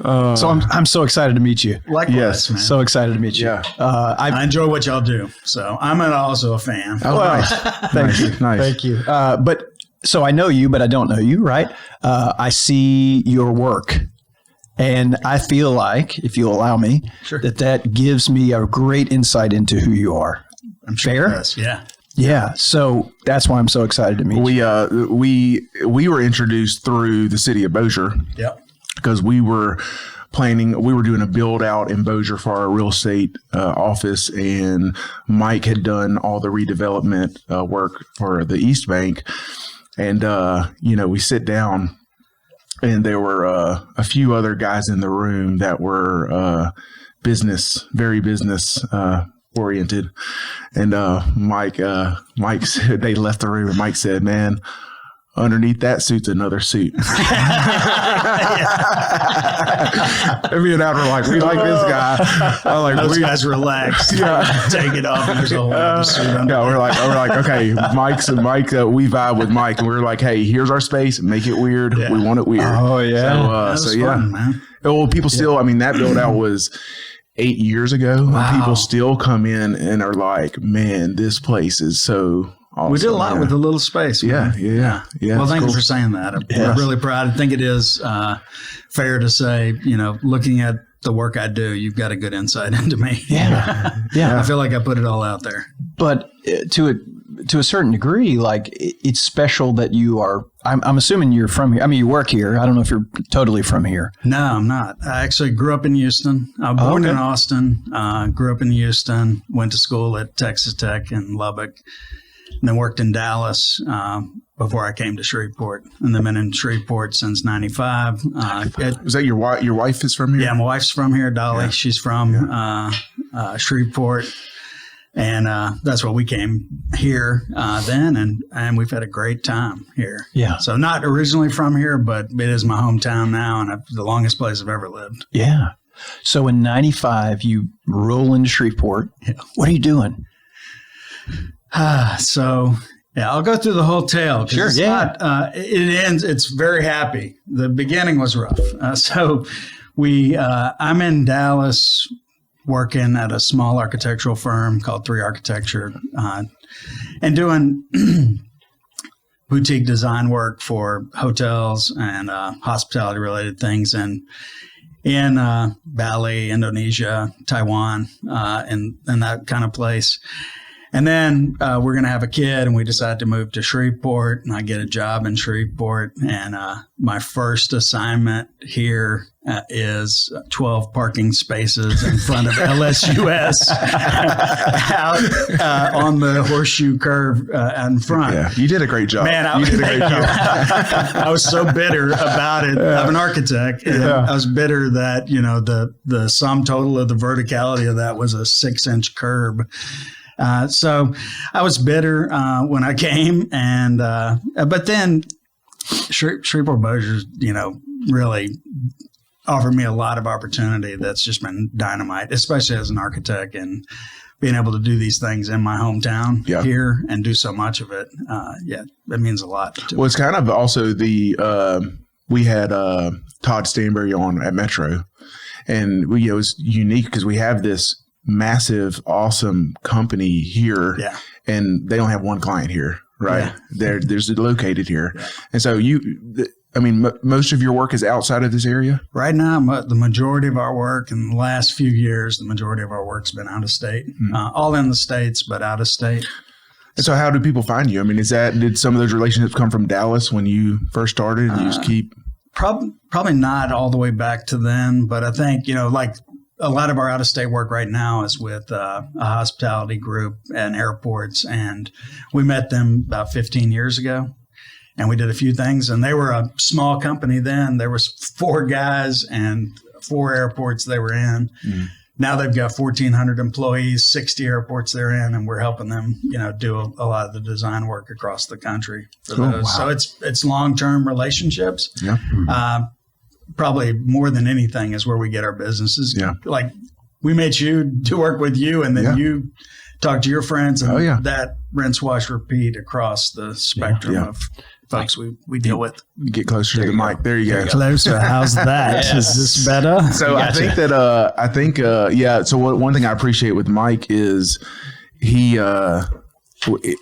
So I'm so excited to meet you. Likewise, man. So excited to meet you. Yeah. I enjoy what y'all do. So I'm also a fan. Oh, nice. Thank you. Nice. Thank you. But so I know you, but I don't know you, right? I see your work. And I feel like, if you allow me, that gives me a great insight into who you are. I'm sure Fair? it does. Yeah. Yeah. So that's why I'm so excited to meet you. We were introduced through the city of Bossier. Yep. Because we were doing a build out in Bossier for our real estate office, and Mike had done all the redevelopment work for the East Bank. And, we sit down, and there were a few other guys in the room that were very business oriented. And Mike said, they left the room, and Mike said, "Man, underneath that suit's another suit." And me and Adam were like, "We like this guy." Those guys relaxed. Yeah. Take it off, and there's a whole other suit under. Yeah, we're like, okay, we vibe with Mike, and we're like, hey, here's our space, make it weird. Yeah. We want it weird. Oh yeah. So fun, man. Well, people still, that build out was 8 years ago. Wow. And people still come in and are like, man, this place is so awesome. We did a lot with a little space. Man. Yeah. Well, thank you for saying that. I'm really proud. I think it is fair to say, looking at the work I do, you've got a good insight into me. Yeah. Yeah. I feel like I put it all out there. But to a certain degree, like it's special that you are. I'm assuming you're from here. I mean, you work here. I don't know if you're totally from here. No, I'm not. I actually grew up in Houston. I was born in Austin. Grew up in Houston. Went to school at Texas Tech in Lubbock. And then worked in Dallas before I came to Shreveport. And then been in Shreveport since 95. Was that your wife? Your wife is from here? Yeah, my wife's from here, Dolly. Yeah. She's from Shreveport. And that's why we came here then. And we've had a great time here. Yeah. So not originally from here, but it is my hometown now. And the longest place I've ever lived. Yeah. So in 95, you roll into Shreveport. Yeah. What are you doing? I'll go through the whole tale. Sure. It ends. It's very happy. The beginning was rough. I'm in Dallas working at a small architectural firm called 3 Architecture, and doing boutique design work for hotels and hospitality related things in Bali, Indonesia, Taiwan, and that kind of place. And then we're going to have a kid, and we decide to move to Shreveport, and I get a job in Shreveport. And my first assignment here is 12 parking spaces in front of LSUS out on the horseshoe curve in front. Yeah, you did a great job. Man, you did a great job. I was so bitter about it. I'm an architect, and I was bitter that, the sum total of the verticality of that was a 6-inch curb. So I was bitter when I came, and but then Shreveport Bossier, really offered me a lot of opportunity. That's just been dynamite, especially as an architect, and being able to do these things in my hometown here and do so much of it. That means a lot. Well, it's kind of also we had Todd Stanberry on at Metro, and it was unique because we have this massive, awesome company here, and they don't have one client here, right? They're located here, and so most of your work is outside of this area. Right now, the majority of our work in the last few years, the majority of our work's been out of state, all in the States, but out of state. And so, how do people find you? I mean, did some of those relationships come from Dallas when you first started? And you just keep probably not all the way back to then, but I think like. A lot of our out-of-state work right now is with a hospitality group and airports, and we met them about 15 years ago, and we did a few things, and they were a small company then. There was 4 guys and 4 airports they were in. Mm. Now they've got 1,400 employees, 60 airports they're in, and we're helping them, do a lot of the design work across the country for those. Wow. So it's long-term relationships. Yeah. Probably more than anything is where we get our businesses. Yeah. Like we met you to work with you, and then you talk to your friends, and that rinse, wash, repeat across the spectrum of folks we deal with. Get closer to the mic. There you go. Closer. How's that? Yes. Is this better? So I think that, so one thing I appreciate with Mike is he,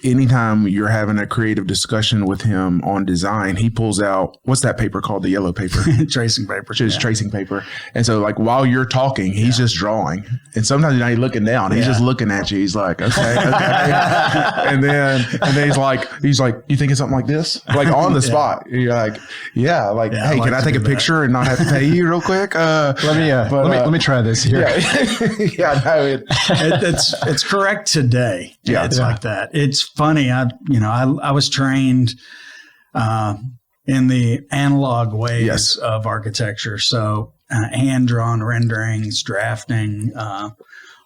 anytime you're having a creative discussion with him on design, he pulls out, what's that paper called? The yellow paper. Tracing paper. Just tracing paper. And so like while you're talking, he's just drawing. And sometimes you're not even looking down. He's just looking at you. He's like, okay. and then he's like, you thinking something like this? Like on the spot. You're like, hey, can I take a picture and not have to pay you real quick? Let me try this here. It's correct today. Yeah, it's like that. It's funny. I was trained in the analog ways of architecture. So hand drawn renderings, drafting,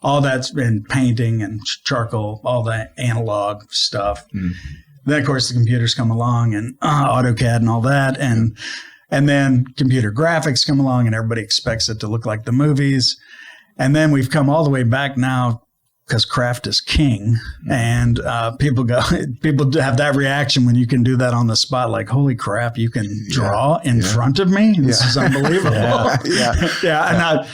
all that's been painting and charcoal, all that analog stuff. Then of course the computers come along and AutoCAD and all that, and then computer graphics come along and everybody expects it to look like the movies. And then we've come all the way back now, because craft is king, and people have that reaction when you can do that on the spot, like, holy crap, you can draw in front of me? This is unbelievable. And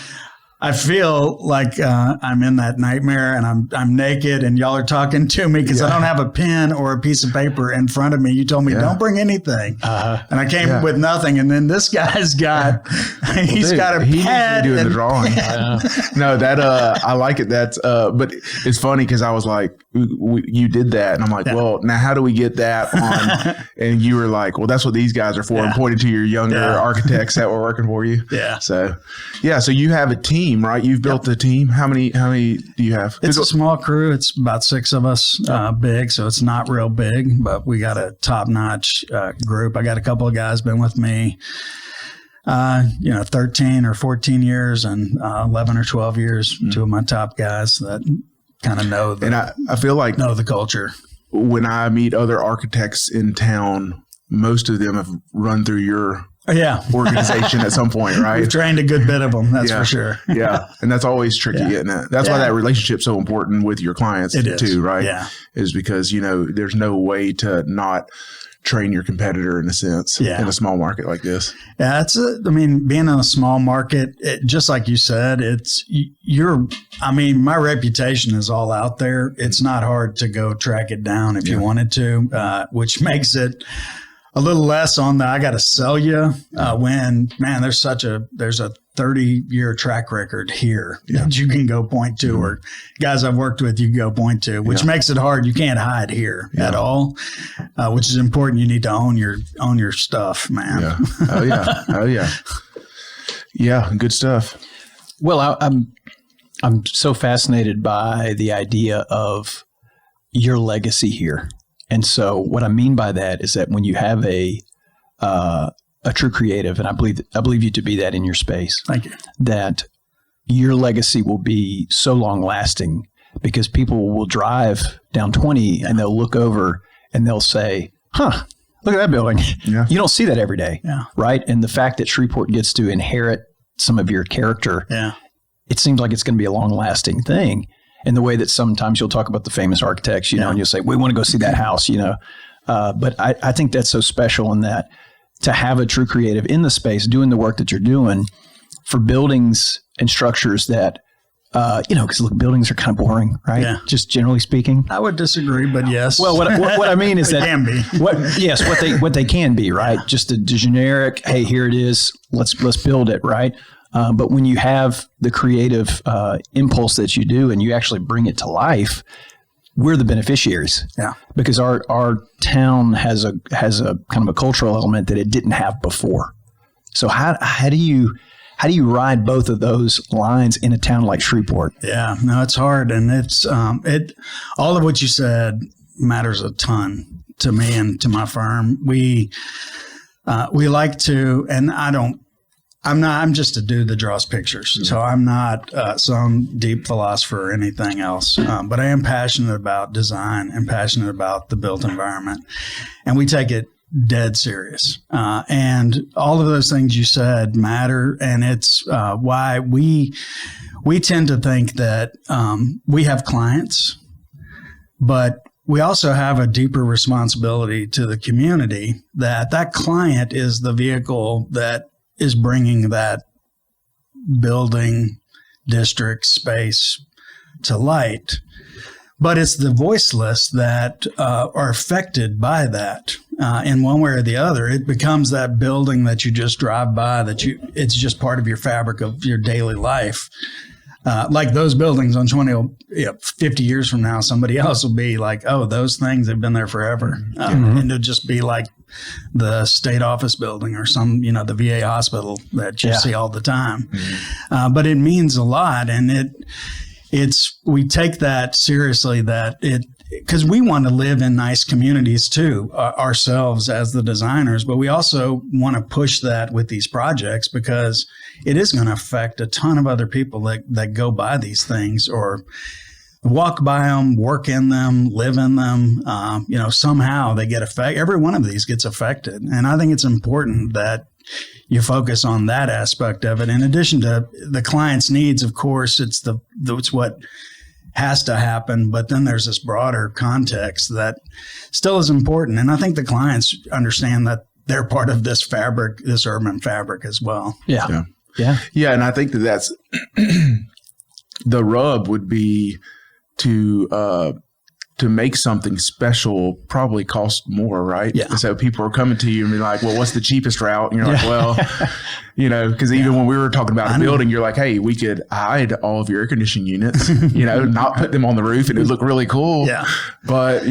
I feel like I'm in that nightmare, and I'm naked, and y'all are talking to me because I don't have a pen or a piece of paper in front of me. You told me don't bring anything, and I came with nothing. And then this guy's got got a pad doing the drawing. No, that I like it. That's but it's funny because I was like, you did that, and I'm like, well, now how do we get that on? And you were like, well, that's what these guys are for, and pointed to your younger architects that were working for you. So you have a team. Right, you've built the team. How many do you have? It's a small crew. It's about 6 of us, big, so it's not real big, but we got a top-notch group. I got a couple of guys been with me, 13 or 14 years, and 11 or 12 years. 2 of my top guys that kind of know and I feel like know the culture. When I meet other architects in town, most of them have run through your organization at some point, right? We've trained a good bit of them, that's for sure. And that's always tricky, isn't it? That's why that relationship's so important with your clients too, right? Is because, there's no way to not train your competitor in a sense in a small market like this. Yeah, being in a small market, just like you said, my reputation is all out there. It's not hard to go track it down if you wanted to, which makes it a little less on the I got to sell you when, man, there's a 30-year track record here that you can go point to, or guys I've worked with you can go point to, which makes it hard. You can't hide here at all, which is important. You need to own your stuff, man. Yeah, good stuff. Well, I'm so fascinated by the idea of your legacy here. And so what I mean by that is that when you have a true creative, and I believe you to be that in your space, thank you, that your legacy will be so long lasting because people will drive down 20 and they'll look over and they'll say, look at that building. You don't see that every day, right? And the fact that Shreveport gets to inherit some of your character, it seems like it's going to be a long lasting thing. In the way that sometimes you'll talk about the famous architects, and you'll say, we want to go see that house, But I think that's so special in that to have a true creative in the space doing the work that you're doing for buildings and structures that, because look, buildings are kind of boring, right? Yeah. Just generally speaking. I would disagree, but yes. Well, what I mean is that can be. what they can be, right? Just a generic, hey, here it is. Let's build it, right? But when you have the creative impulse that you do and you actually bring it to life, we're the beneficiaries. Yeah. Because our town has a kind of a cultural element that it didn't have before. So how do you ride both of those lines in a town like Shreveport? Yeah, no, it's hard, and it's all of what you said matters a ton to me and to my firm. We like to, and I'm just a dude that draws pictures. Mm-hmm. So I'm not some deep philosopher or anything else. But I am passionate about design and passionate about the built environment. And we take it dead serious. And all of those things you said matter. And it's why we tend to think that we have clients, but we also have a deeper responsibility to the community that client is the vehicle that is bringing that building, district, space to light. But it's the voiceless that are affected by that in one way or the other. It becomes that building that you just drive by, it's just part of your fabric of your daily life. Like those buildings on 50 years from now, somebody else will be like, oh, those things have been there forever. And it'll just be like the state office building or the VA hospital that you see all the time. But it means a lot. And we take that seriously, because we want to live in nice communities too, ourselves as the designers, but we also want to push that with these projects because it is going to affect a ton of other people that go by these things or walk by them, work in them, live in them. Somehow they get affected. Every one of these gets affected. And I think it's important that you focus on that aspect of it. In addition to the client's needs, of course, it's what has to happen. But then there's this broader context that still is important. And I think the clients understand that they're part of this fabric, this urban fabric as well. Yeah. And I think that's the rub would be to make something special probably cost more, right? Yeah. So people are coming to you and be like, well, what's the cheapest route? And you're like, well, because even when we were talking about a building, you're like, hey, we could hide all of your air conditioning units, not put them on the roof and it would look really cool. Yeah. But,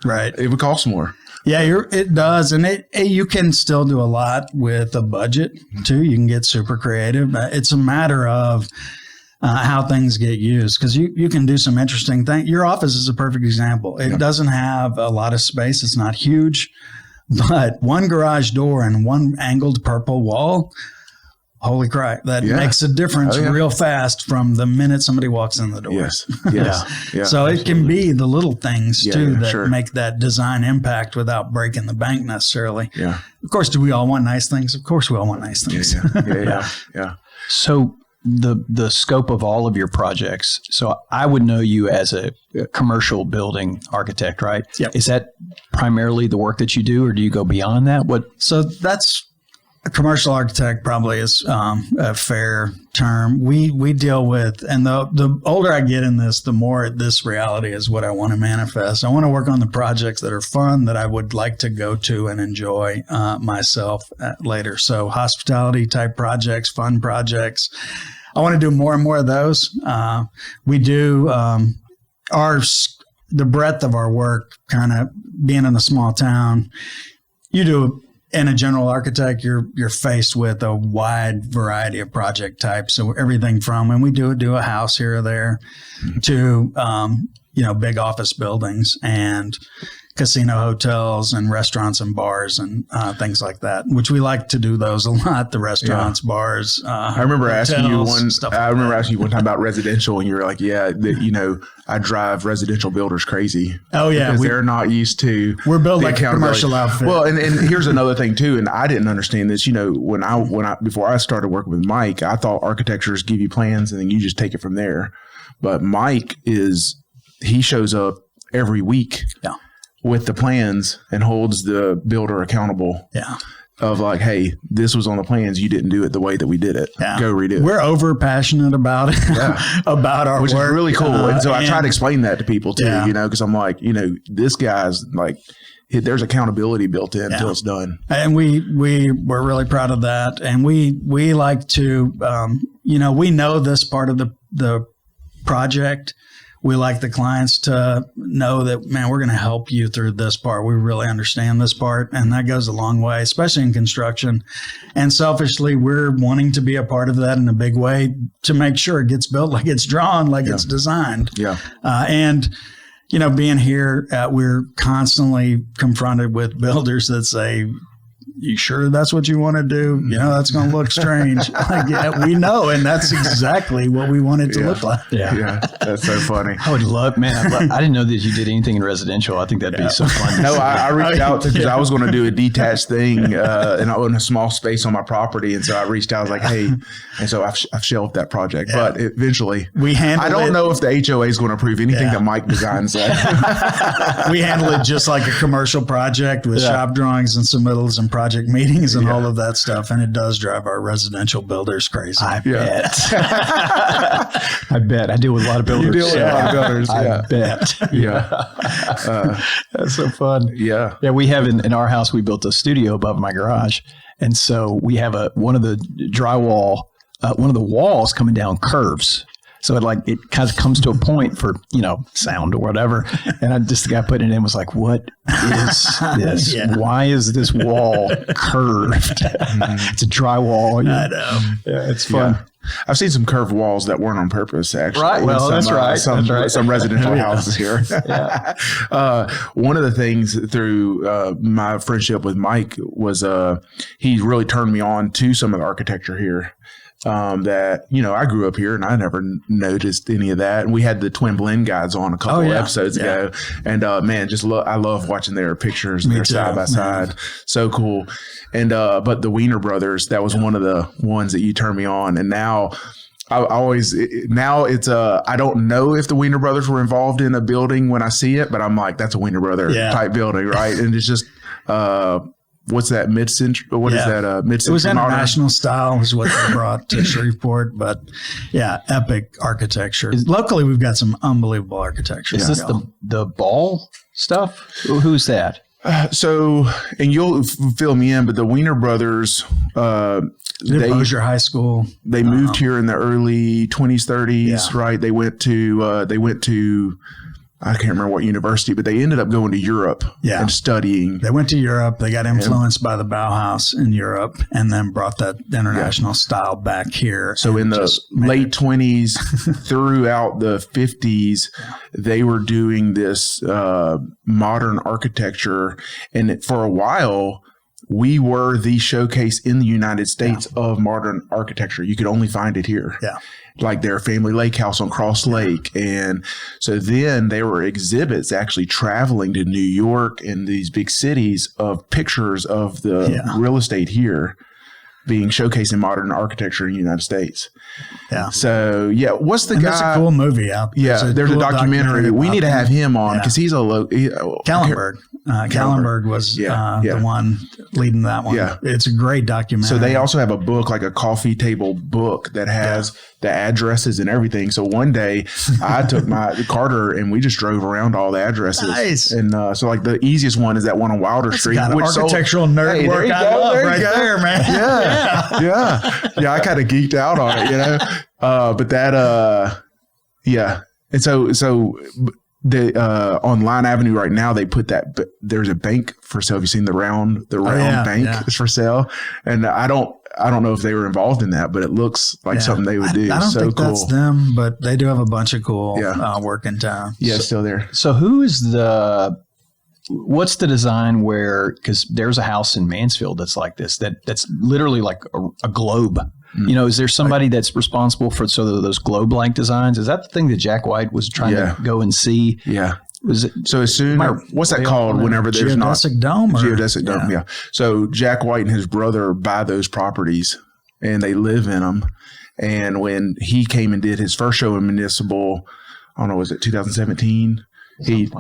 right. It would cost more. Yeah, it does. And you can still do a lot with a budget too. You can get super creative. It's a matter of how things get used, because you can do some interesting things. Your office is a perfect example. It doesn't have a lot of space. It's not huge, but one garage door and one angled purple wall, holy crap, that makes a difference real fast from the minute somebody walks in the door. Yes. Yeah. So it can be the little things too that make that design impact without breaking the bank necessarily. Yeah. Of course, do we all want nice things? Of course we all want nice things. Yeah. So the scope of all of your projects. So I would know you as a commercial building architect, right? Yep. Is that primarily the work that you do, or do you go beyond that? So that's a commercial architect probably is a fair term. We deal with, and the older I get in this, the more this reality is what I want to manifest. I want to work on the projects that are fun, that I would like to go to and enjoy myself later. So hospitality type projects, fun projects. I want to do more and more of those. We do the breadth of our work, kind of being in a small town. You do, in a general architect, you're faced with a wide variety of project types. So everything from, and we do a house here or there, to big office buildings and casino hotels and restaurants and bars and things like that, which we like to do those a lot. The restaurants, bars. I remember asking you one time about residential, and you were like, I drive residential builders crazy. Oh yeah. Because they're not used to. We're built like a commercial outfit. Well, and here's another thing too. And I didn't understand this, before I started working with Mike, I thought architectures give you plans and then you just take it from there. But Mike he shows up every week. Yeah. With the plans and holds the builder accountable. Yeah. Of like, hey, this was on the plans. You didn't do it the way that we did it. Yeah. Go redo it. We're over passionate about it, about our work. Which is really cool. And so I try to explain that to people too, because I'm like, this guy's like, there's accountability built in until it's done. And we're really proud of that. And we like to, we know this part of the project. We like the clients to know that, man, we're going to help you through this part. We really understand this part. And that goes a long way, especially in construction. And selfishly, we're wanting to be a part of that in a big way to make sure it gets built like it's drawn, like it's designed. Yeah. Being here, we're constantly confronted with builders that say, you sure that's what you want to do? You know, that's going to look strange. Like, yeah, we know. And that's exactly what we want it to look like. Yeah. That's so funny. I would love, man. I didn't know that you did anything in residential. I think that'd be so fun. No, I reached out because I was going to do a detached thing in a small space on my property. And so I reached out, I was like, hey, and so I've shelved that project, but eventually I don't know if the HOA is going to approve anything that Mike designs. We handle it just like a commercial project with shop drawings and submittals and project meetings and all of that stuff. And it does drive our residential builders crazy. I bet. I bet. I deal with a lot of builders. You deal with a lot of builders. I bet. Yeah. That's so fun. Yeah. Yeah. We have in our house, we built a studio above my garage. And so we have one of the drywall, one of the walls coming down curves. So it kind of comes to a point for, sound or whatever. And the guy putting it in was like, what is this? Why is this wall curved? It's a drywall. I know. Yeah, it's fun. Yeah. I've seen some curved walls that weren't on purpose, actually. Right. Well, that's right. Some residential houses here. One of the things through my friendship with Mike was he really turned me on to some of the architecture here. That, I grew up here and I never noticed any of that. And we had the Twin Blend guys on a couple of episodes ago. And, man, I love watching their pictures. They're side by side. So cool. And, but the Wiener Brothers, that was one of the ones that you turned me on. And now I don't know if the Wiener Brothers were involved in a building when I see it, but I'm like, that's a Wiener Brother type building. Right. And it's just, what's that mid-century? What is that? Mid-century. It was international style is what they brought to Shreveport, but epic architecture. Locally, we've got some unbelievable architecture. Is this the ball stuff? Who's that? So, and you'll fill me in, but the Wiener Brothers, Bossier High School. They moved here in the early 20s, 30s, right? They went to I can't remember what university, but they ended up going to Europe and studying. They went to Europe. They got influenced by the Bauhaus in Europe and then brought that international style back here. So in the late 20s throughout the 50s, they were doing this modern architecture. And for a while, we were the showcase in the United States of modern architecture. You could only find it here. Yeah. Like their family lake house on Cross Lake. And so then there were exhibits actually traveling to New York and these big cities of pictures of the real estate here being showcased in modern architecture in the United States. Yeah. So, what's the guy? That's a cool movie out there. Yeah, there's a documentary. We need to have him on because he's a Kallenberg. Kallenberg was the one leading that one. Yeah. It's a great documentary. So they also have a book, like a coffee table book that has the addresses and everything. So one day I took my Carter and we just drove around all the addresses. Nice. And so like the easiest one is that one on Wilder Street. Kind of architectural nerd work I love there, man. Yeah. I kind of geeked out on it, but that, And so the on Line Avenue right now, they put that there's a bank for sale. Have you seen the round bank is for sale? And I don't know if they were involved in that, but it looks like something they would do. I don't think that's them, but they do have a bunch of cool work in town. Yeah, it's still there. So what's the design because there's a house in Mansfield that's like this, that's literally like a globe. Is there somebody that's responsible for those globe-like designs? Is that the thing that Jack White was trying to go and see? Yeah. Was it? So as soon what's that called? Whenever there's not geodesic dome. Geodesic dome. Yeah. So Jack White and his brother buy those properties and they live in them. And when he came and did his first show in Municipal, I don't know, was it 2017?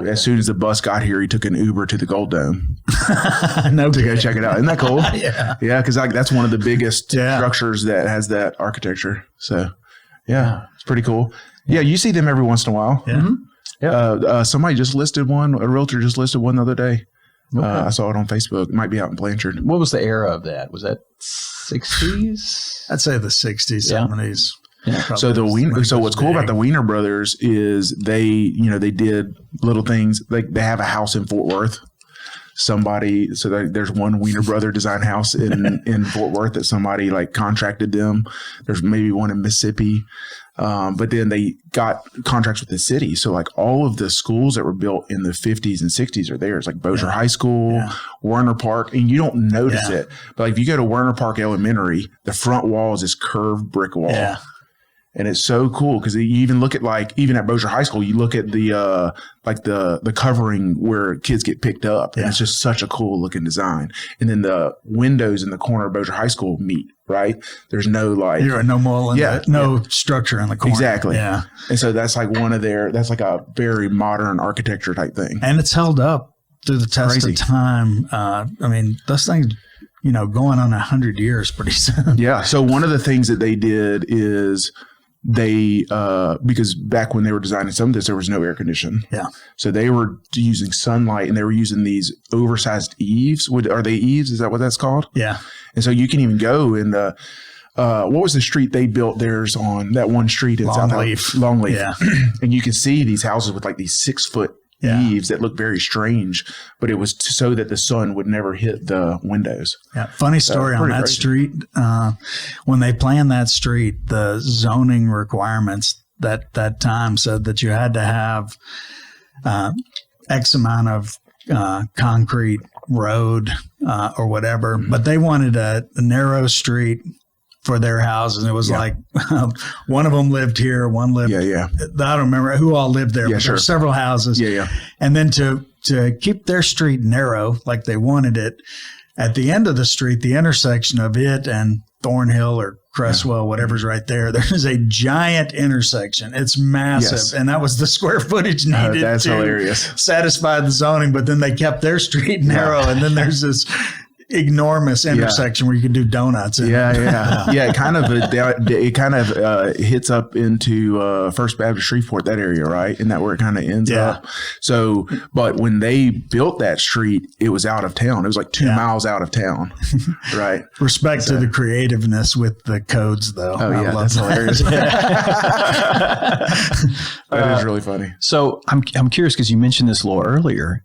As soon as the bus got here, he took an Uber to the Gold Dome to go check it out. Isn't that cool? Yeah, because that's one of the biggest structures that has that architecture. So, it's pretty cool. Yeah, you see them every once in a while. Yeah. Mm-hmm. Somebody just listed one. A realtor just listed one the other day. Okay. I saw it on Facebook. It might be out in Blanchard. What was the era of that? Was that 60s? I'd say the 60s, 70s. Yeah. So what's cool about the Wiener Brothers is they did little things like they have a house in Fort Worth. somebody. So there's one Wiener Brother design house in Fort Worth that somebody like contracted them. There's maybe one in Mississippi. But then they got contracts with the city. So like all of the schools that were built in the 50s and 60s are there. It's like Bossier High School, Werner Park, and you don't notice it. But like if you go to Werner Park Elementary, the front wall is this curved brick wall. Yeah. And it's so cool because you even look at like, even at Bossier High School, you look at the like the covering where kids get picked up. And it's just such a cool looking design. And then the windows in the corner of Bossier High School meet, right? There's no like. There are no mold, no structure in the corner. Exactly. Yeah. And so that's like that's like a very modern architecture type thing. And it's held up through the test of time. I mean, those things, going on 100 years pretty soon. Yeah. So one of the things that they did is they because back when they were designing some of this, there was no air conditioning. Yeah. So they were using sunlight, and they were using these oversized eaves. Are they eaves? Is that what that's called? Yeah. And so you can even go in the what was the street they built theirs on? That one street in Longleaf. Yeah. And you can see these houses with like these 6-foot eaves that look very strange, but it was so that the sun would never hit the windows. Yeah. Funny story on that street. When they planned that street, the zoning requirements that time said that you had to have X amount of concrete road or whatever, but they wanted a narrow street for their houses. And it was like one of them lived here, one lived. I don't remember who all lived there, but there were several houses. And then to keep their street narrow, like they wanted it, at the end of the street, the intersection of it and Thornhill or Cresswell, whatever's right there, there's a giant intersection. It's massive. And that was the square footage needed to satisfy the zoning. But then they kept their street narrow. And then there's this enormous intersection where you can do donuts. It kind of hits up into First Baptist Shreveport, that area, right? Isn't that where it kind of ends up? So, but when they built that street, it was out of town. It was like 2 miles out of town, right? Respect to the creativeness with the codes, though. That's hilarious. That is really funny. So I'm curious because you mentioned this a little earlier.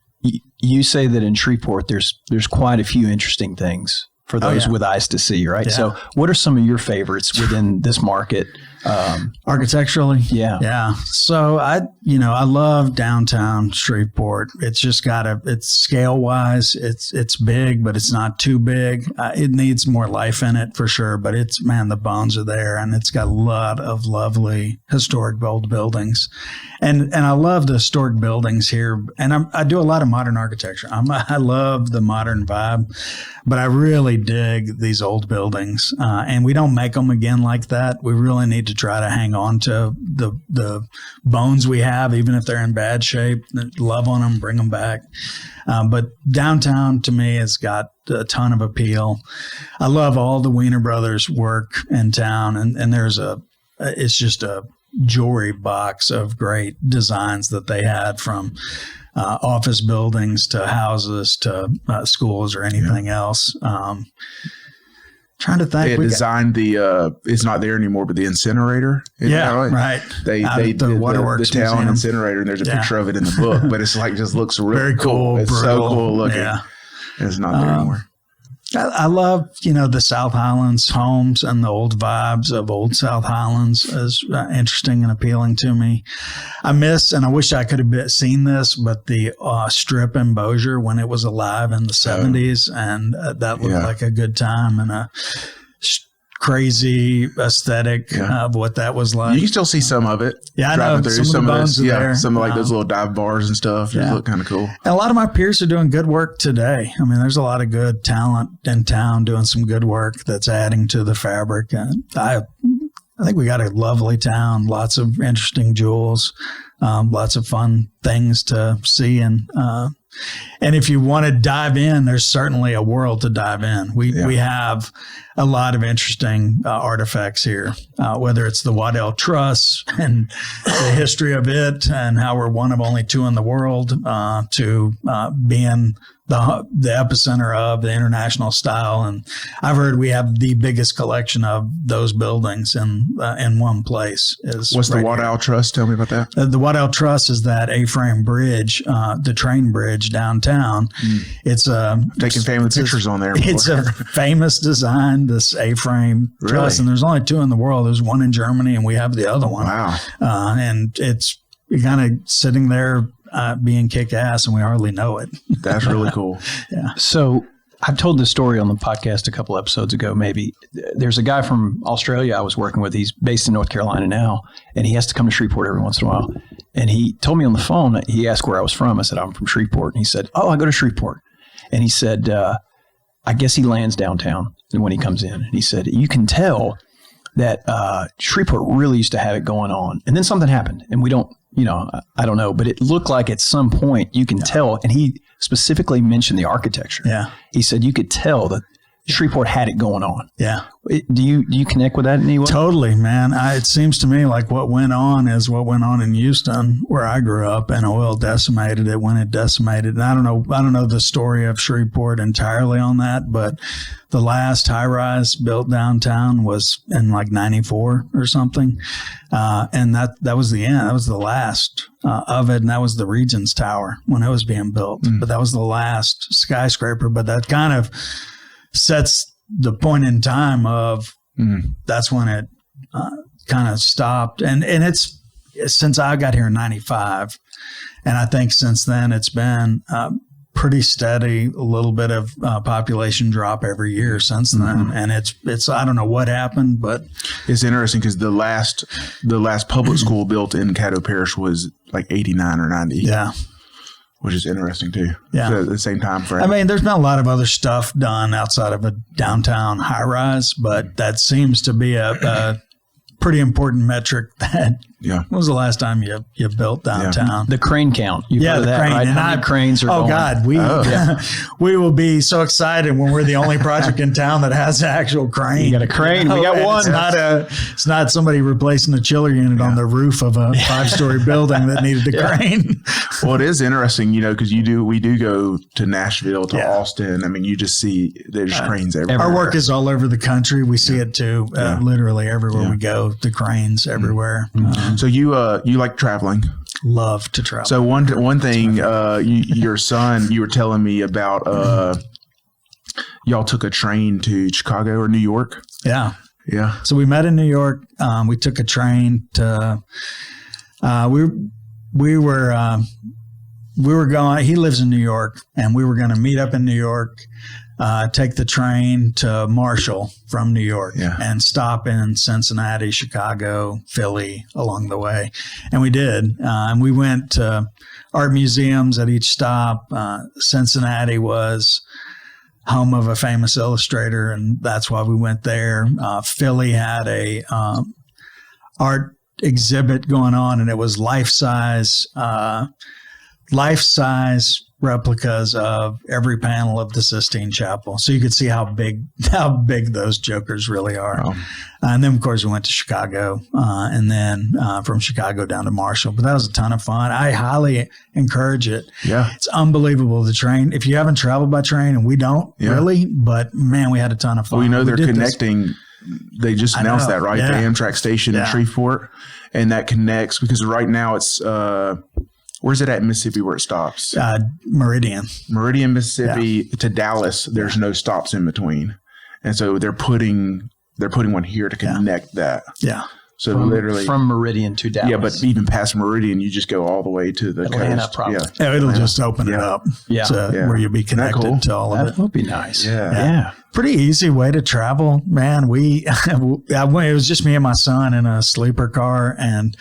You say that in Shreveport, there's quite a few interesting things for those with eyes to see, right? Yeah. So what are some of your favorites within this market? Architecturally? Yeah. So I love downtown Shreveport. It's just it's scale wise, it's big, but it's not too big. It needs more life in it for sure, but the bones are there, and it's got a lot of lovely historic old buildings. And I love the historic buildings here. And I do a lot of modern architecture. I love the modern vibe, but I really dig these old buildings. And we don't make them again like that. We really need to try to hang on to the bones we have, even if they're in bad shape. Love on them, bring them back. But downtown to me has got a ton of appeal. I love all the Wiener Brothers work in town, and it's just a jewelry box of great designs that they had, from office buildings to houses to schools or anything else. Trying to think. They designed it's not there anymore, but the incinerator. Right. They did the town incinerator, and there's a picture of it in the book, but it's like just looks really very cool. It's brutal. so cool looking. Yeah. And it's not there anymore. I love, the South Highlands homes, and the old vibes of old South Highlands is interesting and appealing to me. I miss, and I wish I could have seen this, but the strip in Bossier when it was alive in the 70s, and that looked like a good time and a crazy aesthetic of what that was like. You can still see some of it. Yeah, I know. Some of those, some of like those little dive bars and stuff. Just look kind of cool. And a lot of my peers are doing good work today. I mean, there's a lot of good talent in town doing some good work that's adding to the fabric. And I think we got a lovely town, lots of interesting jewels, lots of fun things to see. And if you want to dive in, there's certainly a world to dive in. We have a lot of interesting artifacts here, whether it's the Waddell Truss and the history of it and how we're one of only 2 in the world, to being the epicenter of the international style. And I've heard we have the biggest collection of those buildings in one place. What's the Waddell Truss? Tell me about that. The Waddell Truss is that A-frame bridge, the train bridge downtown downtown. It's taking family pictures on there. It's a famous design, this A-frame truss, and there's only 2 in the world. There's one in Germany, and we have the other one. Wow! And it's kind of sitting there being kick ass, and we hardly know it. That's really cool. Yeah. So I've told this story on the podcast a couple episodes ago, maybe. There's a guy from Australia I was working with. He's based in North Carolina now, and he has to come to Shreveport every once in a while. And he told me on the phone, he asked where I was from. I said, I'm from Shreveport. And he said, oh, I go to Shreveport. And he said, I guess he lands downtown when he comes in. And he said, you can tell that Shreveport really used to have it going on. And then something happened, and we don't, I don't know, but it looked like at some point you can tell. And he specifically mentioned the architecture. Yeah. He said you could tell that Shreveport had it going on. Yeah. Do you connect with that in any way? Totally, man. It seems to me like what went on is what went on in Houston, where I grew up, and oil decimated it when it decimated. And I don't know the story of Shreveport entirely on that, but the last high rise built downtown was in like 94 or something. And that was the end. That was the last of it. And that was the Regent's Tower when it was being built. But that was the last skyscraper. But that kind of sets the point in time of that's when it kind of stopped. And it's since I got here in 95. And I think since then it's been pretty steady, a little bit of population drop every year since then. And it's I don't know what happened, but it's interesting because the last public school built in Caddo Parish was like 89 or 90. Yeah. Which is interesting too. Yeah. So at the same time frame. I mean, there's been a lot of other stuff done outside of a downtown high rise, but that seems to be a pretty important metric. That when was the last time you built downtown? The crane count. You've heard of the that, crane. right? And How many cranes are going? Oh God, we will be so excited when we're the only project in town that has an actual crane. You got a crane. We got one. It's not somebody replacing a chiller unit on the roof of a 5-story building that needed a crane. Well, it is interesting, because we do go to Nashville, to Austin. I mean, you just see there's cranes everywhere. Our work is all over the country. We see it too, literally everywhere we go. The cranes everywhere. So you like traveling? Love to travel. So one thing, your son, you were telling me about. Y'all took a train to Chicago or New York. Yeah. Yeah. So we met in New York. We took a train to. We were going. He lives in New York, and we were going to meet up in New York. Take the train to Marshall from New York and stop in Cincinnati, Chicago, Philly along the way. And we did. And we went to art museums at each stop. Cincinnati was home of a famous illustrator, and that's why we went there. Philly had a art exhibit going on, and it was life-size replicas of every panel of the Sistine Chapel. So you could see how big those jokers really are. Wow. And then, of course, we went to Chicago, and then from Chicago down to Marshall. But that was a ton of fun. I highly encourage it. Yeah. It's unbelievable, the train. If you haven't traveled by train, and we don't really, but man, we had a ton of fun. Well, they're connecting. They just announced that, right? Yeah. The Amtrak station in Shreveport. And that connects because right now it's where's it at in Mississippi where it stops? Meridian, Mississippi to Dallas. There's no stops in between, and so they're putting one here to connect that. Yeah. So literally from Meridian to Dallas. Yeah, but even past Meridian, you just go all the way to the Atlanta, coast. probably. Yeah, it'll just open it up. Where you'll be connected to all of it. That would be nice. Yeah. Pretty easy way to travel, man. It was just me and my son in a sleeper car, and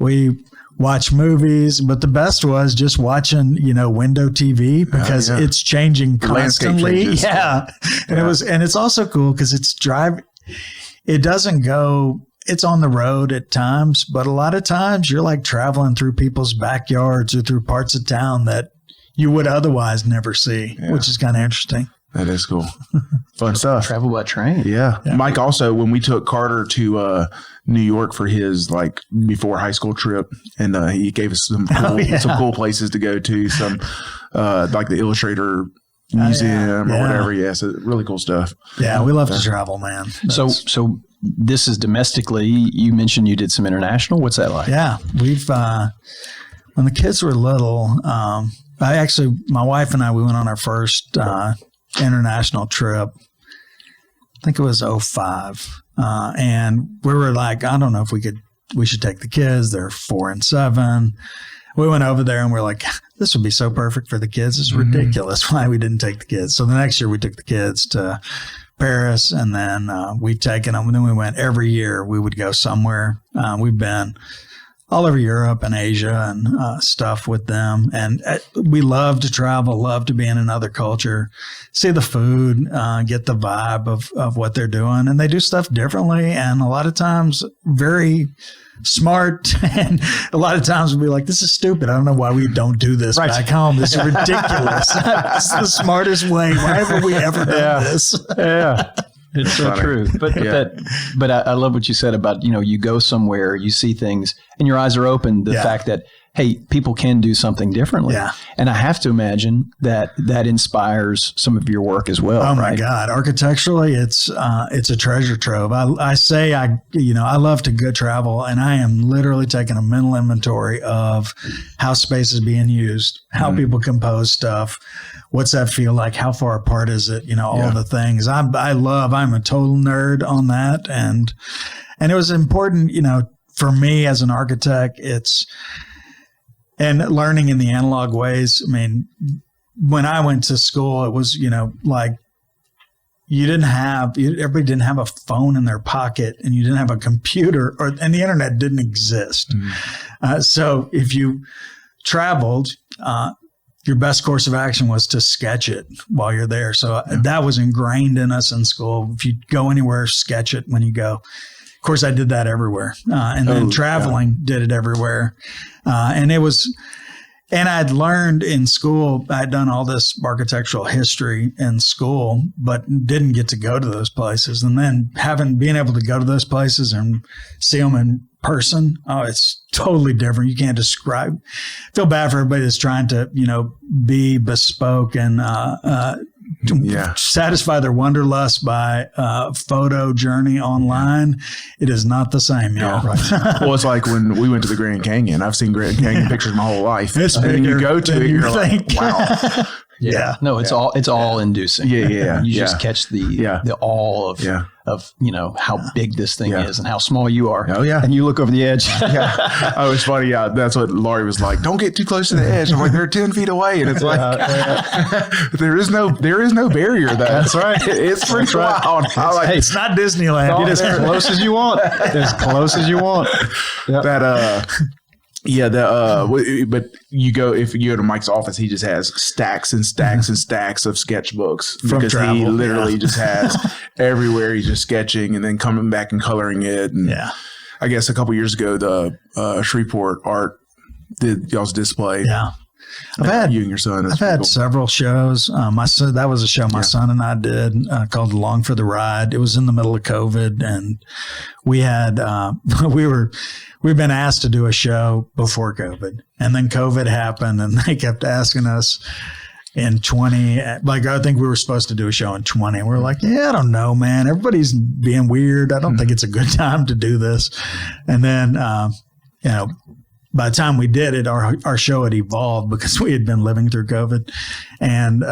we watch movies, but the best was just watching, window TV because it's changing constantly. And it's also cool because it doesn't go, it's on the road at times, but a lot of times you're like traveling through people's backyards or through parts of town that you would otherwise never see, which is kind of interesting. That is cool. Fun stuff. Travel by train. Yeah. Mike, also, when we took Carter to New York for his before high school trip, and he gave us some cool places to go to, some like the Illustrator Museum or whatever. Yeah, so really cool stuff. Yeah, we love to travel, man. So this is domestically. You mentioned you did some international. What's that like? Yeah, we've when the kids were little. my wife and I, we went on our first international trip. I think it was 2005. And we were like, I don't know if we should take the kids. They're 4 and 7. We went over there and we're like, this would be so perfect for the kids. It's ridiculous why we didn't take the kids. So the next year we took the kids to Paris, and then we've taken them. And then we went every year. We would go somewhere. We've been all over Europe and Asia and stuff with them. And we love to travel, love to be in another culture, see the food, get the vibe of what they're doing. And they do stuff differently. And a lot of times very smart. And a lot of times we'll be like, this is stupid. I don't know why we don't do this back home. This is ridiculous. It's the smartest way. Why haven't we ever done this? Yeah. It's so true. But I love what you said about, you go somewhere, you see things and your eyes are open. The fact that, hey, people can do something differently. Yeah. And I have to imagine that inspires some of your work as well. Oh my God. Architecturally, it's a treasure trove. I say I love to go travel, and I am literally taking a mental inventory of how space is being used, how people compose stuff. What's that feel like? How far apart is it? All the things I'm a total nerd on that. And it was important, for me as an architect, and learning in the analog ways. I mean, when I went to school, it was, like everybody didn't have a phone in their pocket, and you didn't have a computer, and the internet didn't exist. So if you traveled, your best course of action was to sketch it while you're there. So that was ingrained in us in school. If you go anywhere, sketch it when you go. Of course, I did that everywhere. And then traveling, did it everywhere. And I'd learned in school, I'd done all this architectural history in school, but didn't get to go to those places. And then being able to go to those places and see them in person, it's totally different. You can't describe. Feel bad for everybody that's trying to, be bespoke and satisfy their wanderlust by photo journey online. It is not the same, y'all. Right. Well, it's like when we went to the Grand Canyon. I've seen Grand Canyon pictures my whole life. It's bigger. You go to it, you're like, wow. Yeah. No, it's all inducing. Yeah. You just catch the awe of how big this thing is and how small you are. Oh yeah. And you look over the edge. Oh, it's funny. Yeah. That's what Laurie was like. Don't get too close to the edge. I'm like, they're 10 feet away. And it's like, there is no barrier though. That's right. It's pretty wild. It's not Disneyland. Get as close as you want. As close as you want. Yep. But if you go to Mike's office, he just has stacks and stacks and stacks of sketchbooks because he literally just has everywhere. He's just sketching and then coming back and coloring it. And I guess a couple years ago, the Shreveport Art did y'all's display. Yeah. You and your son. I've had several shows. My son, that was a show my son and I did called Along for the Ride. It was in the middle of COVID, and we had we've been asked to do a show before COVID, and then COVID happened, and they kept asking us in 20. Like, I think we were supposed to do a show in 20, and we were like, I don't know, man. Everybody's being weird. I don't think it's a good time to do this. And then, by the time we did it, our show had evolved because we had been living through COVID. And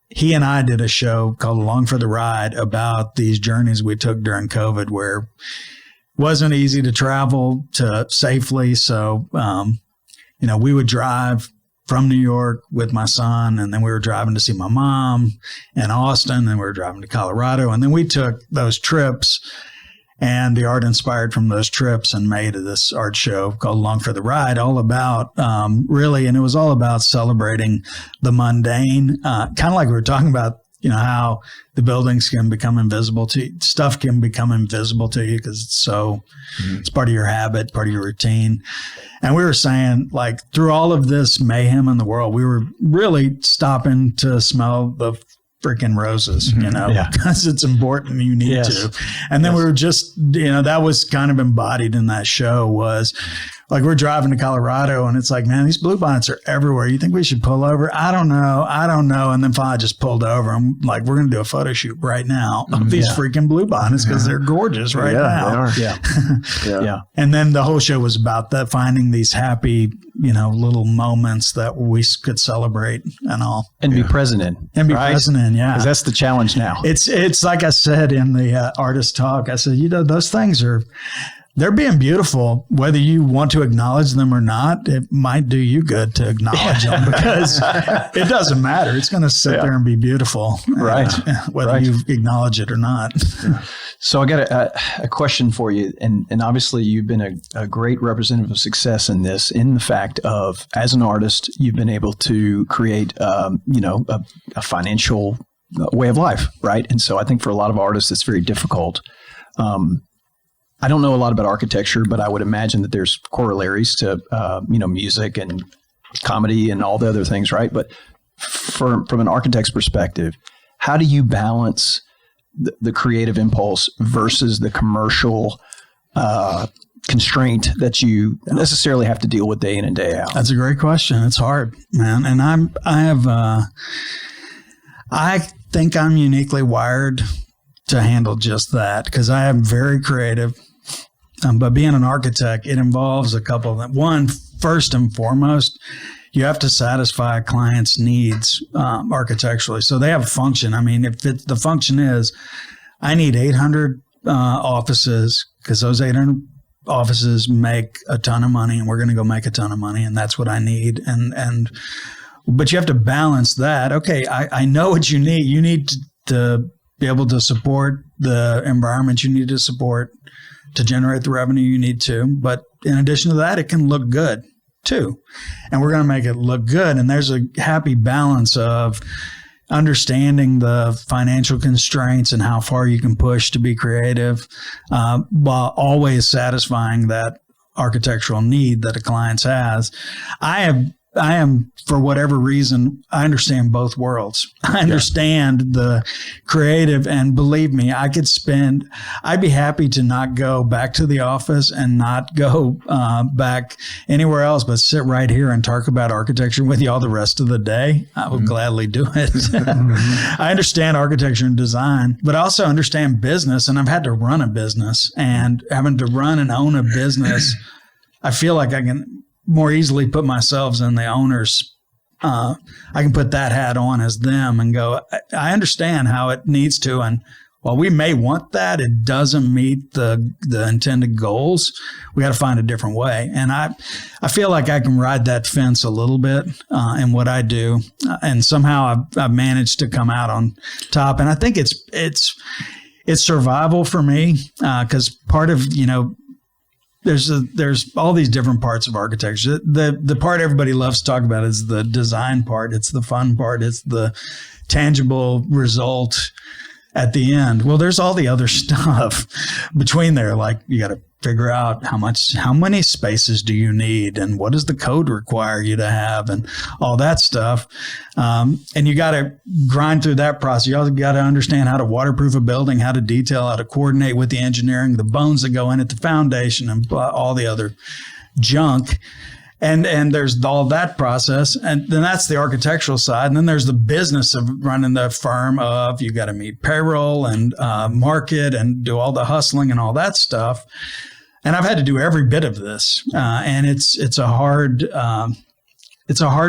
he and I did a show called Along for the Ride about these journeys we took during COVID, where it wasn't easy to travel safely. So, we would drive from New York with my son, and then we were driving to see my mom in Austin, and then we were driving to Colorado. And then we took those trips and the art inspired from those trips and made this art show called Along for the Ride, all about and it was all about celebrating the mundane, kind of like we were talking about, how the buildings can become invisible to you, stuff can become invisible to you because it's part of your habit, part of your routine. And we were saying, like, through all of this mayhem in the world, we were really stopping to smell the freaking roses, because it's important. You need to. And then we were just, that was kind of embodied in that show was Like we're driving to Colorado and it's like, man, these bluebonnets are everywhere. You think we should pull over? I don't know. And then finally I just pulled over. I'm like, we're going to do a photo shoot right now of these freaking bluebonnets because they're gorgeous right now. They are. Yeah. And then the whole show was about that, finding these happy, little moments that we could celebrate and all. And be present in. And be present in, yeah. Because that's the challenge now. It's like I said in the artist talk, I said, those things they're being beautiful, whether you want to acknowledge them or not. It might do you good to acknowledge them because it doesn't matter. It's going to sit there and be beautiful, right? Whether you acknowledge it or not. So I got a question for you, and obviously you've been a great representative of success in this, in the fact of, as an artist, you've been able to create, a financial way of life, right? And so I think for a lot of artists, it's very difficult. I don't know a lot about architecture, but I would imagine that there's corollaries to, music and comedy and all the other things, right? But from an architect's perspective, how do you balance the creative impulse versus the commercial constraint that you necessarily have to deal with day in and day out? That's a great question. It's hard, man. And I think I'm uniquely wired to handle just that because I am very creative. But being an architect, it involves a couple of them. One, first and foremost, you have to satisfy a client's needs architecturally. So they have a function. I mean, the function is, I need 800 offices because those 800 offices make a ton of money, and we're going to go make a ton of money, and that's what I need. But you have to balance that. Okay, I know what you need. You need to be able to support the environment you need to support to generate the revenue you need to. But in addition to that, it can look good too. And we're going to make it look good. And there's a happy balance of understanding the financial constraints and how far you can push to be creative, while always satisfying that architectural need that a client has. I am, for whatever reason, I understand both worlds. I understand the creative, and believe me, I'd be happy to not go back to the office and not go back anywhere else, but sit right here and talk about architecture with you all the rest of the day. I would gladly do it. I understand architecture and design, but I also understand business, and I've had to run a business, and having to run and own a business, I feel like I can more easily put myself in the owner's, I can put that hat on as them and go, I understand how it needs to. And while we may want that, it doesn't meet the intended goals. We got to find a different way. And I feel like I can ride that fence a little bit in what I do. And somehow I've managed to come out on top. And I think it's survival for me because part of, there's all these different parts of architecture. The part everybody loves to talk about is the design part. It's the fun part. It's the tangible result at the end. Well, there's all the other stuff between there. Like you got to figure out how many spaces do you need, and what does the code require you to have, and all that stuff. And you got to grind through that process. You also got to understand how to waterproof a building, how to detail, how to coordinate with the engineering, the bones that go in at the foundation, and all the other junk. And there's all that process. And then that's the architectural side. And then there's the business of running the firm of you got to meet payroll and market and do all the hustling and all that stuff. And I've had to do every bit of this. And it's a hard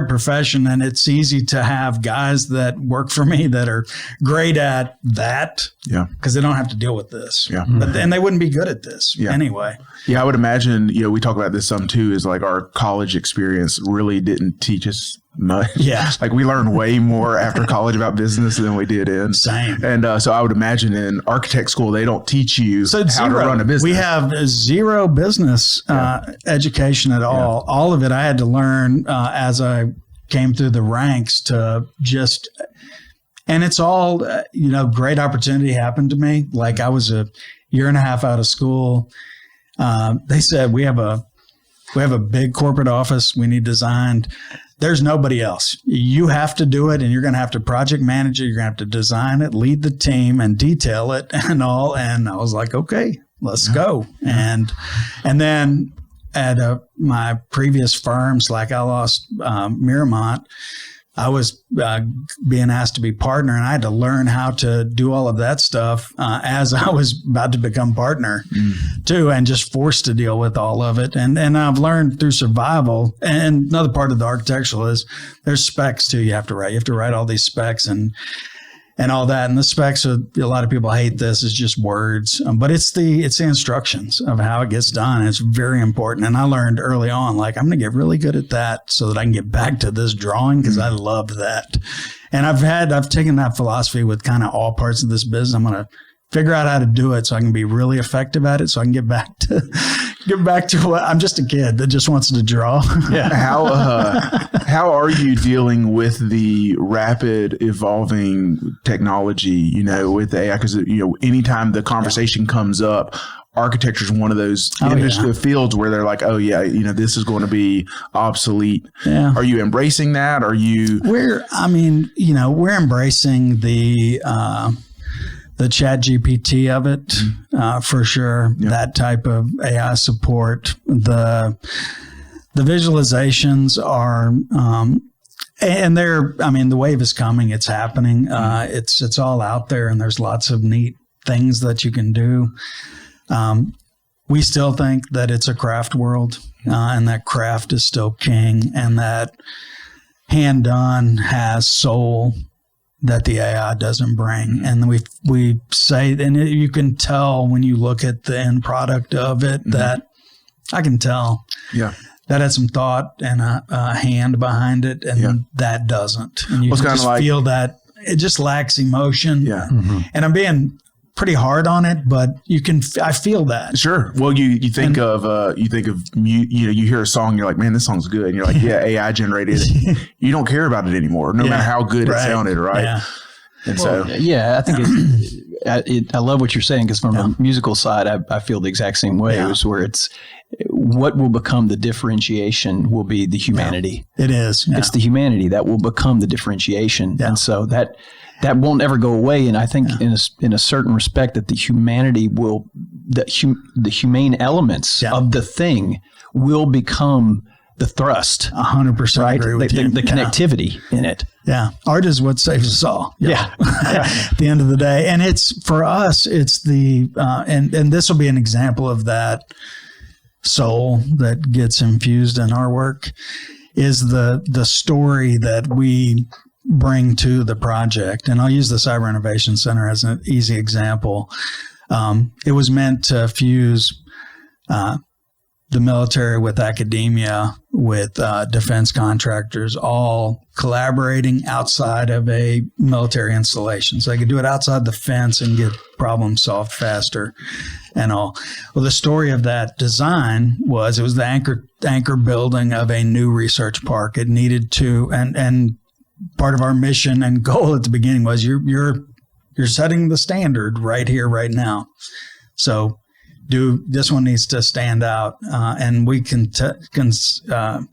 profession, and it's easy to have guys that work for me that are great at that. Yeah. Because they don't have to deal with this. Yeah. But then they wouldn't be good at this anyway. Yeah, I would imagine, we talk about this some too, is like our college experience really didn't teach us much. Yeah. Like we learned way more after college about business than we did in. Same. And so I would imagine in architect school, they don't teach you how to run a business. We have zero business education at all. Yeah. All of it I had to learn as I came through the ranks to just, and it's all, great opportunity happened to me. Like I was a year and a half out of school. They said, we have a big corporate office we need designed. There's nobody else. You have to do it, and you're going to have to project manage it. You're going to have to design it, lead the team, and detail it and all. And I was like, okay, let's go. And then my previous firms, like I lost Miramont, I was being asked to be partner, and I had to learn how to do all of that stuff as I was about to become partner too, and just forced to deal with all of it. And I've learned through survival. And another part of the architectural is there's specs too. You have to write. You have to write all these specs and all that. And the specs are, a lot of people hate this. It's just words, but it's the instructions of how it gets done. It's very important. And I learned early on, like, I'm going to get really good at that so that I can get back to this drawing, because I love that. And I've taken that philosophy with kind of all parts of this business. I'm going to figure out how to do it so I can be really effective at it, so I can get back to what I'm just a kid that just wants to draw. Yeah. How are you dealing with the rapid evolving technology, with AI? Because, anytime the conversation comes up, architecture is one of those fields where they're like, oh yeah, this is going to be obsolete. Yeah. Are you embracing that? We're embracing the chat GPT of it, for sure. Yeah. That type of AI support. The visualizations are, and the wave is coming. It's happening. It's all out there, and there's lots of neat things that you can do. We still think that it's a craft world, and that craft is still king, and that hand done has soul that the AI doesn't bring. And we say, and you can tell when you look at the end product of it, that I can tell that had some thought and a hand behind it, and that doesn't. And you can just feel that it just lacks emotion. Yeah. Mm-hmm. And I'm being pretty hard on it, but I feel that. Sure. Well, you think you hear a song, you're like, man, this song's good. And you're like, yeah, AI generated it. You don't care about it anymore, no matter how good it sounded, right? Yeah. And I think I love what you're saying, because from a musical side, I feel the exact same way. It was where it's what will become the differentiation will be the humanity. Yeah. It is. Yeah. It's the humanity that will become the differentiation. Yeah. And so that won't ever go away. And I think in a certain respect that the humanity will, the humane elements of the thing will become the thrust. 100% right? Agree with the connectivity in it. Yeah. Art is what saves us all. Yeah. At the end of the day. And it's, for us, it's the, and this will be an example of that soul that gets infused in our work, is the story that we bring to the project. And I'll use the Cyber Innovation Center as an easy example. It was meant to fuse the military with academia, with defense contractors, all collaborating outside of a military installation. So they could do it outside the fence and get problems solved faster and all. Well, the story of that design was, it was the anchor building of a new research park. It needed to, and part of our mission and goal at the beginning was you're setting the standard right here, right now. So this one needs to stand out. And we contested that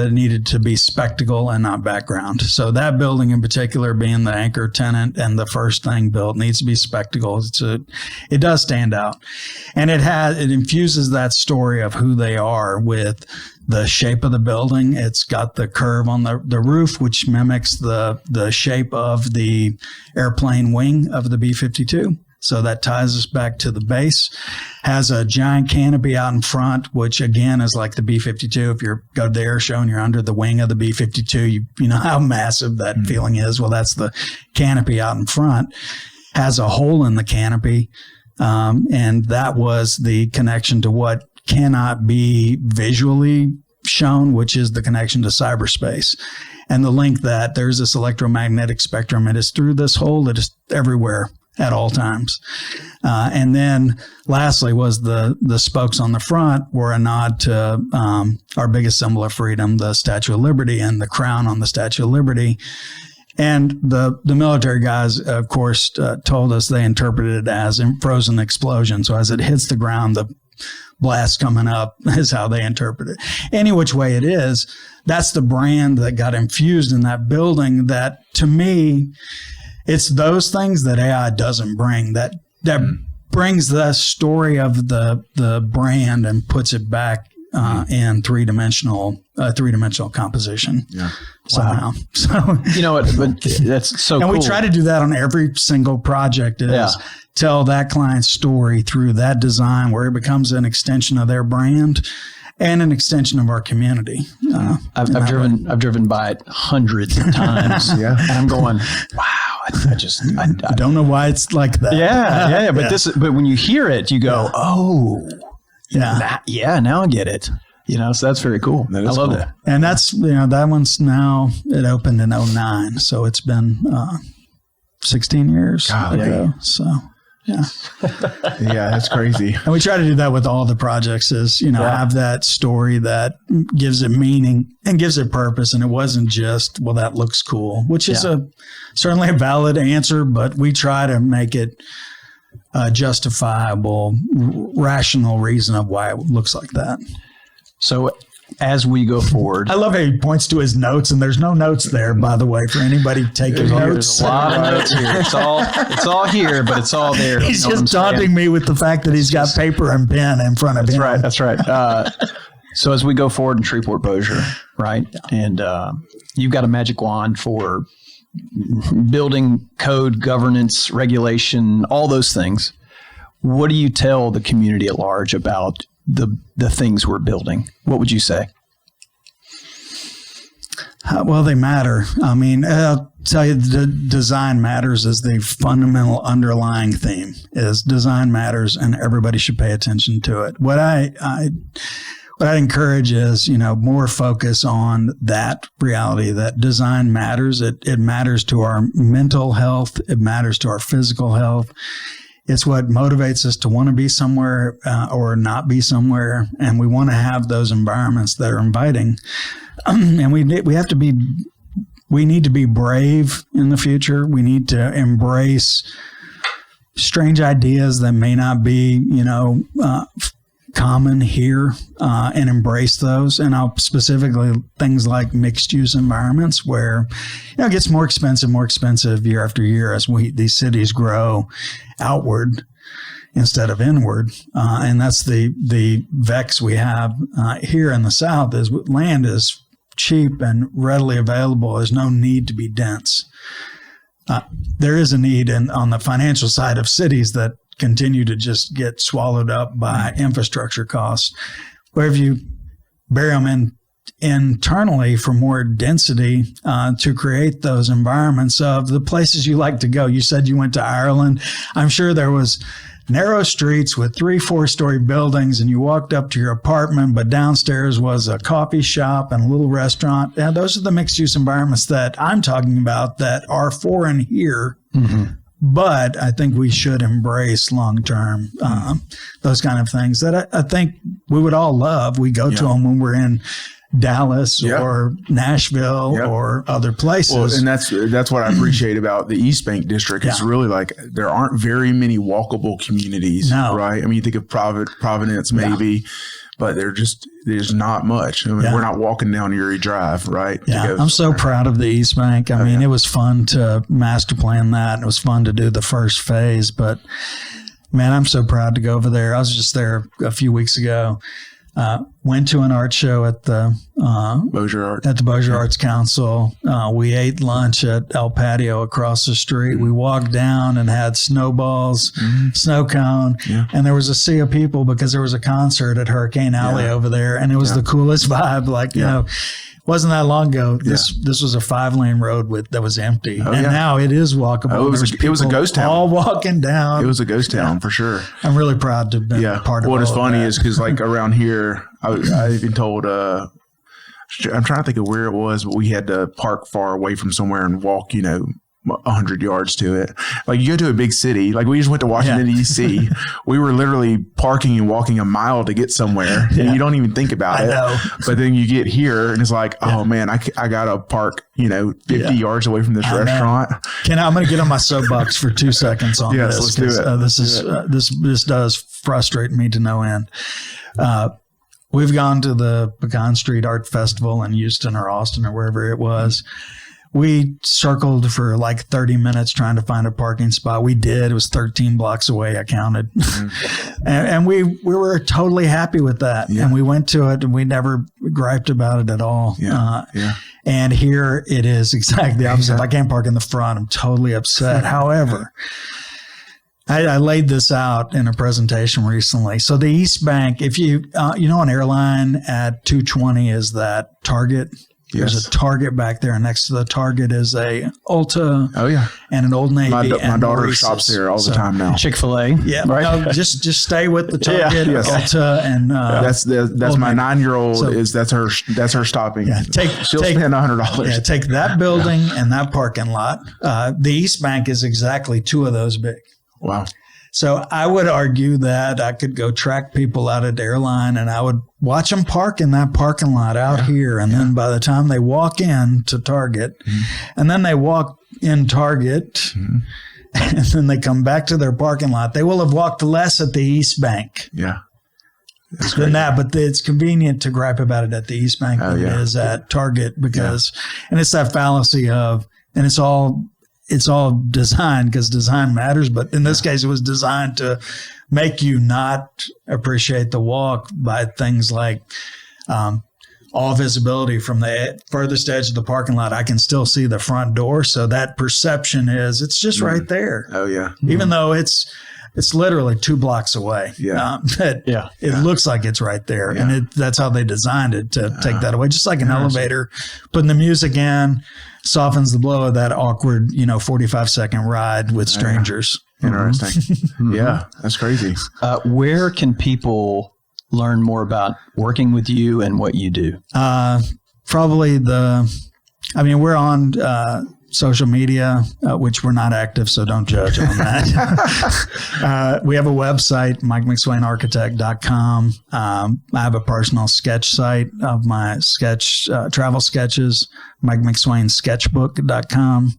it needed to be spectacle and not background. So that building in particular, being the anchor tenant and the first thing built, needs to be spectacle. It does stand out. And it infuses that story of who they are with the shape of the building. It's got the curve on the roof, which mimics the shape of the airplane wing of the B-52. So that ties us back to the base. Has a giant canopy out in front, which again is like the B-52. If you go to the air show and you're under the wing of the B-52, you know how massive that feeling is. Well, that's the canopy out in front. Has a hole in the canopy. And that was the connection to what cannot be visually shown, which is the connection to cyberspace. And the link that there's this electromagnetic spectrum. It is through this hole. It is everywhere at all times. And then lastly was the spokes on the front were a nod to our biggest symbol of freedom, the Statue of Liberty, and the crown on the Statue of Liberty. And the military guys, of course, told us they interpreted it as a frozen explosion. So as it hits the ground, the blast coming up is how they interpret it. Any which way it is, that's the brand that got infused in that building. That, to me, it's those things that AI doesn't bring, that brings the story of the brand and puts it back in three-dimensional composition. Yeah. Somehow. So You know what? But that's so and cool. we try to do that on every single project is tell that client's story through that design where it becomes an extension of their brand and an extension of our community. I've driven by it hundreds of times. And I'm going, wow. I don't know why it's like that. Yeah. But when you hear it, you go, oh, now I get it. So that's very cool. I love that. And that's, that one's now, it opened in 2009. So it's been 16 years ago. So, yeah. Yeah, that's crazy. And we try to do that with all the projects is, have that story that gives it meaning and gives it purpose. And it wasn't just, well, that looks cool, which is certainly a valid answer, but we try to make it a justifiable, rational reason of why it looks like that. So as we go forward, I love how he points to his notes, and there's no notes there, by the way, for anybody taking notes. There's a lot of notes here. It's all here, but it's all there. He's just taunting me with the fact that he's got paper and pen in front of him. That's right. So as we go forward in Shreveport Bossier, right, and you've got a magic wand for building code, governance, regulation, all those things. What do you tell the community at large about the things we're building? What would you say? Well, they matter. I mean, I'll tell you, the design matters is the fundamental underlying theme. Is design matters, and everybody should pay attention to it. What I encourage is, more focus on that reality that design matters. It matters to our mental health. It matters to our physical health. It's what motivates us to want to be somewhere or not be somewhere, and we want to have those environments that are inviting. And we need to be brave in the future. We need to embrace strange ideas that may not be, common here, and embrace those. And I'll specifically things like mixed use environments where, it gets more expensive year after year as these cities grow outward instead of inward. And that's the vex we have here in the South is land is cheap and readily available. There's no need to be dense. There is a need on the financial side of cities that continue to just get swallowed up by infrastructure costs. Where if you bury them internally for more density to create those environments of the places you like to go. You said you went to Ireland. I'm sure there was narrow streets with 3-4-story buildings, and you walked up to your apartment, but downstairs was a coffee shop and a little restaurant. And those are the mixed-use environments that I'm talking about that are foreign here. Mm-hmm. But I think we should embrace long-term those kind of things that I think we would all love. We go to them when we're in Dallas or Nashville or other places. Well, and that's what I appreciate about the East Bank district. It's really like there aren't very many walkable communities, right? I mean, you think of Providence maybe, but there's not much. I mean, we're not walking down Erie Drive, right? Yeah, I'm so proud of the East Bank. I mean, it was fun to master plan that. And it was fun to do the first phase, but man, I'm so proud to go over there. I was just there a few weeks ago. Went to an art show at the Bossier Arts Council. We ate lunch at El Patio across the street. We walked down and had snowballs, snow cone, and there was a sea of people because there was a concert at Hurricane Alley over there, and it was the coolest vibe. Like wasn't that long ago. This was a 5-lane road that was empty, now it is walkable. It was a ghost town. All walking down. It was a ghost town for sure. I'm really proud to have been a part of it. What is funny is because like around here, I even told. I'm trying to think of where it was, but we had to park far away from somewhere and walk, 100 yards to it. Like you go to a big city, like we just went to Washington, D.C. We were literally parking and walking a mile to get somewhere. And you don't even think about it. But then you get here and it's like, oh man, I got to park, 50 yards away from this restaurant. I'm going to get on my soapbox for 2 seconds on this. Let's do it. This does frustrate me to no end. We've gone to the Pecan Street Art Festival in Houston or Austin or wherever it was. we circled for like 30 minutes trying to find a parking spot. We did. It was 13 blocks away. I counted. and we were totally happy with that. Yeah. And we went to it and we never griped about it at all. Yeah. And here it is exactly the opposite. I can't park in the front. I'm totally upset. However, I laid this out in a presentation recently. So the East Bank, if you know, an airline at 220 is that Target. Yes. There's a Target back there, and next to the Target is a Ulta. Oh yeah, and an Old Navy. My daughter shops there all the time now. Chick-fil-A. Yeah, right. No, just stay with the Target, Ulta, and that's my 9-year-old. So, that's her stopping. Yeah, she'll spend $100. Yeah, take that building and that parking lot. The East Bank is exactly 2 of those big. Wow. So I would argue that I could go track people out at the airline and I would watch them park in that parking lot out here. And then by the time they walk in to Target and then they walk in Target and then they come back to their parking lot, they will have walked less at the East Bank. Yeah. Than that, but it's convenient to gripe about it at the East Bank than it is at Target because, and it's that fallacy of, and it's all designed because design matters. But in this case, it was designed to make you not appreciate the walk by things like all visibility from the furthest edge of the parking lot. I can still see the front door. So that perception is it's just right there. Oh, yeah. Even though it's literally 2 blocks away. Yeah. It looks like it's right there. Yeah. And that's how they designed it to take that away. Just like an elevator, putting the music in softens the blow of that awkward, 45-second ride with strangers. Interesting. Yeah, that's crazy. Where can people learn more about working with you and what you do? Probably we're on social media, which we're not active, so don't judge on that. We have a website, MikeMcSwainArchitect.com. I have a personal sketch site of my travel sketches, MikeMcSwainSketchbook.com.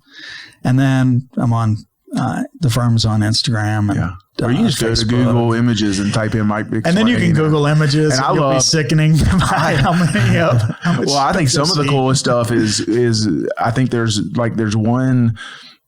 And then I'm on the firm's on Instagram. And, or you can just go to Google Images and type in Mike McSwain. And then you can Google Images and you'll be sickening by how many I think some of the coolest stuff is I think there's one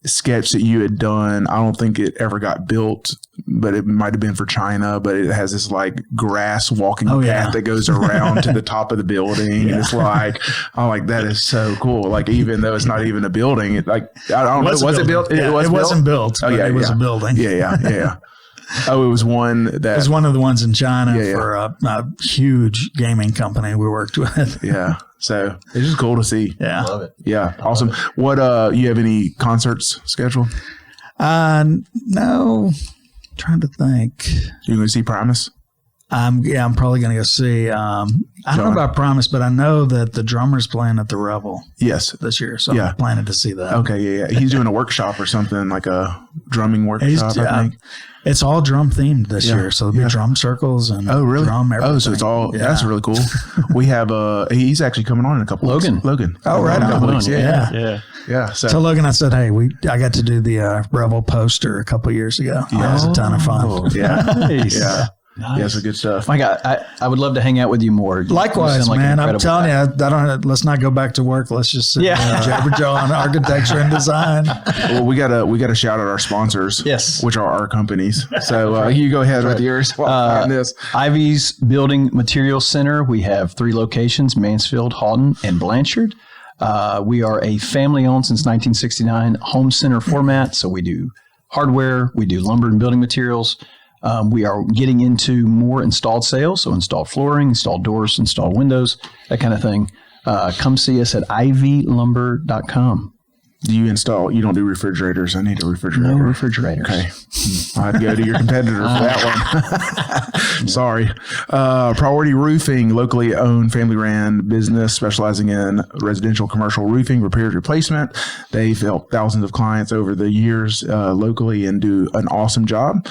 sketch that you had done. I don't think it ever got built, but it might have been for China, but it has this like grass walking path that goes around to the top of the building. And it's like, I'm like, that is so cool. Like, even though it's not even a building, I don't know. Was it built? Yeah, it wasn't built. Oh yeah. It was a building. Yeah. Oh, it was one that... It was one of the ones in China for a huge gaming company we worked with. Yeah. So it's just cool to see. Yeah. Love it. Yeah. Awesome. What, you have any concerts scheduled? No. Trying to think. You going to see Primus? I'm probably going to go see. I don't know about Primus, but I know that the drummer's playing at the Revel. Yes, this year, so I'm planning to see that. Okay, yeah. He's doing a workshop or something, like a drumming workshop. I think it's all drum themed this year, so there'll be drum circles and drum. Everything. Oh, so it's all that's really cool. We have he's actually coming on in a couple. Logan. Oh, right. Yeah. So Logan, I said, hey, I got to do the Revel poster a couple years ago. Yeah. That was a ton of fun. Yeah, nice. Yeah. Nice. Yeah, some good stuff. My God, I would love to hang out with you more. Likewise, man. I'm telling you, let's not go back to work. Let's just sit and jabber-jaw on architecture and design. Well, we gotta shout out our sponsors, which are our companies. So you go ahead with yours. This Ivy's Building Materials Center. We have 3 locations: Mansfield, Houghton, and Blanchard. We are a family-owned since 1969 home center format. So we do hardware, we do lumber and building materials. We are getting into more installed sales, so installed flooring, installed doors, installed windows, that kind of thing. Come see us at ivylumber.com. Do you install? You don't do refrigerators. I need a refrigerator. No refrigerators. Okay. I'd go to your competitor for that one. Sorry. Priority Roofing, locally owned, family-ran business specializing in residential, commercial roofing, repairs, replacement. They've helped thousands of clients over the years locally and do an awesome job.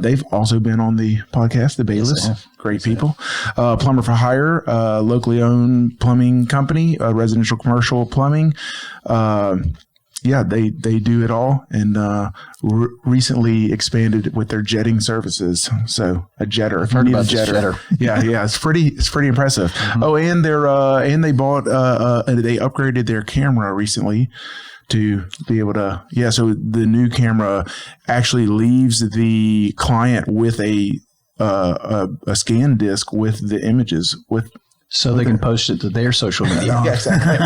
They've also been on the podcast, The Bailiffs. Yes, great people. Plumber for Hire, locally owned plumbing company, residential, commercial plumbing. they do it all, and recently expanded with their jetting services. So a jetter, if you need a jetter, yeah, it's pretty impressive. Mm-hmm. Oh, and they bought they upgraded their camera recently to be able to, so the new camera actually leaves the client with a scan disc with the images so they can post it to their social media. Yeah, exactly.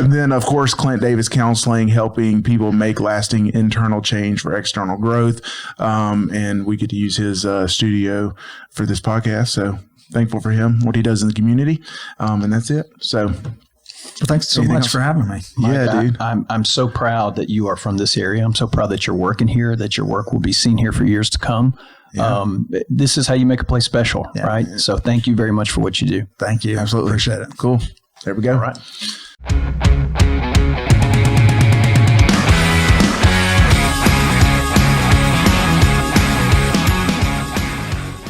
Then, of course, Clint Davis Counseling, helping people make lasting internal change for external growth. And we get to use his studio for this podcast. So thankful for him, what he does in the community. And that's it. So thanks so much for having me. Mike, dude. I'm so proud that you are from this area. I'm so proud that you're working here, that your work will be seen here for years to come. Yeah. This is how you make a place special, right? So thank you very much for what you do. Thank you. Absolutely. Appreciate it. Cool. There we go. All right.